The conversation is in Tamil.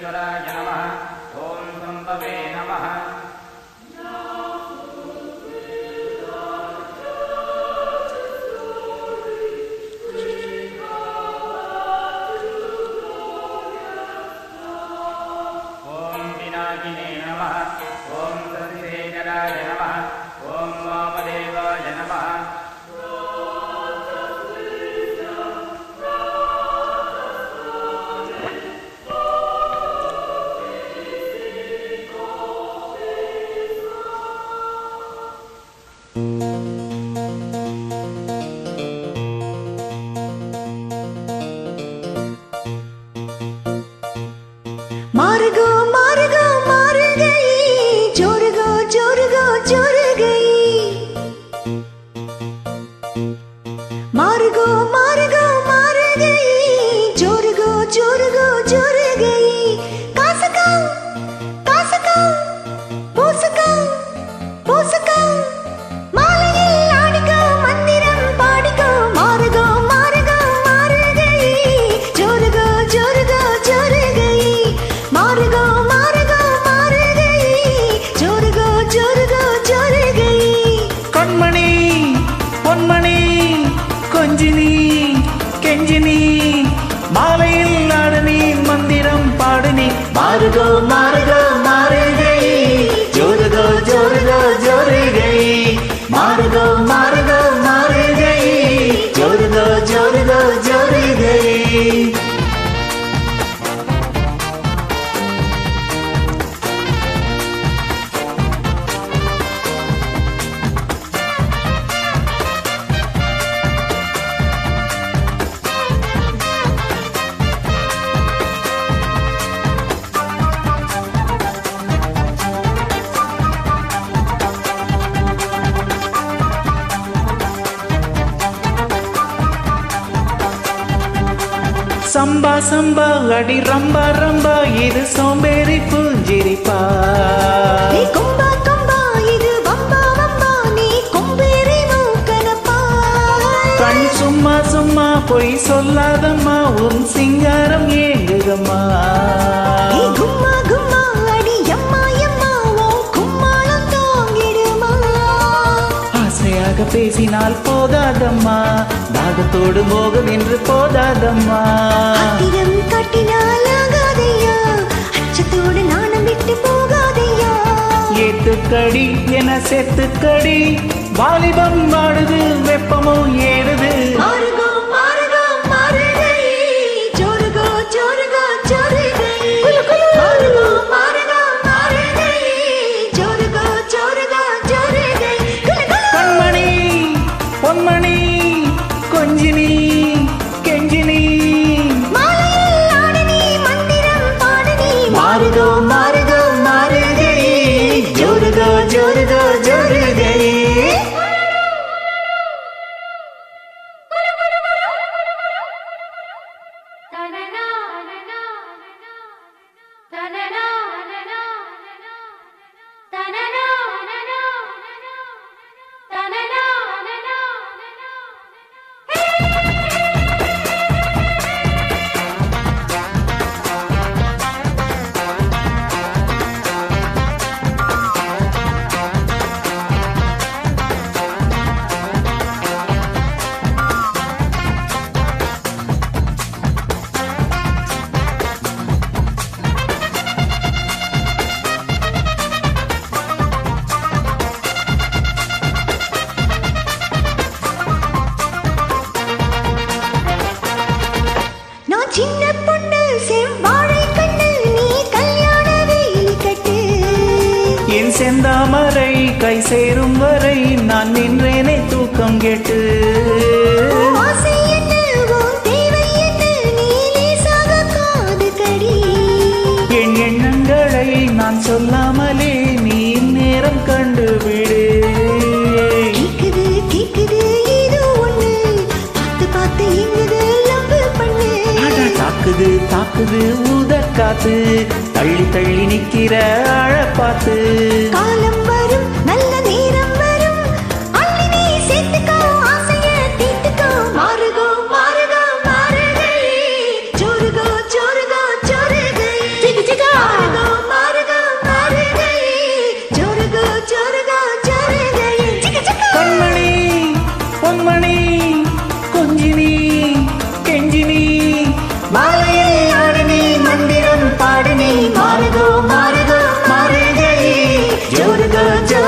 सर्वेश्वराय नमः ॐ संभवे नमः ॐ पिनाकिने नमः ॐ सतिशेखराय नमः ॐ वामदेवाय नमः मार्गो मार्गो मार गई जोर गई मार्गो मार्गो मार गई जोर गई कासका பூசுக்கா மாலையில் ஆடிக்கோ மந்திரம் பாடிக்கோ மார்கோ மார்கோ மார் கई जोर गई मार्गो मार्गो मार गई जोर गई கண்மணி பொன்மணி கொஞ்சினி கெஞ்சினி மாலையில் ஆடுனி மந்திரம் பாடுனி மார்கோ மார்கோ மார் கई जोर गई मार्गो मार्गो मार गई जोर गई சம்பா சம்பா அடி ரம்பா ரம்பா இது சோம்பேறி புஞ்சிரிப்பா நீ கொம்பா கொம்பா இது வம்பா வம்பா நீ கொம்பேறி மூக்கனப்பா கண் சும்மா சும்மா பொய் சொல்லாதம்மா உன் சிங்காரம் ஏங்குதம்மா நீ கும்மா கும்மா அடி அம்மா அம்மா ஓ கும்மாளம் தாங்கிடுமா ஆசையாக பேசினால் போதாதம்மா தாகத்தோடு மோகம் என்று போதாதம்மா அத்திரம் கட்டினால் ஆகாதையா அச்சத்தோடு நாணம் விட்டு போகாதையா ஏத்துக்கடி என செத்துக்கடி வாலிபம் வாடுது வெப்பமோ ஏறுது மார்கோ மார்கோ மார் கई जोर गई मार्गो मार्गो मार गई जोर गई கண்மணி பொன்மணி கொஞ்சினி கெஞ்சினி மாலையில் ஆடினி மந்திரம் பாடினி மார்கோ மார்கோ மார் கई जोर गई நான் சின்ன பொண்ணு செவ்வாழை கண்ணு நீ கல்யாண வேலி கட்டு என் செந்தாமரை கை சேரும் வரை நான் நின்றேனே தூக்கம் கேட்டு ஆசை என்ன உன் தேவை என்ன நீ லேசாக காது கடி என் எண்ணங்களை நான் சொல்லாமலே நீ நேரம் கண்டுவிடு கேக்குது இது ஒண்ணு பார்த்து எங்குது லவ் பண்ணு தாக்குது ஊத காத்து தள்ளி தள்ளி நிக்கிற அழ பார்த்து காலம் வரும் நல்ல நேரம் வரும் அள்ளி நீ சேர்த்துக்கோ ஆசைய தீர்த்துக்கோ மாறுகோ மாறுகோ மாறு கை जोर गई ஒரு கஜா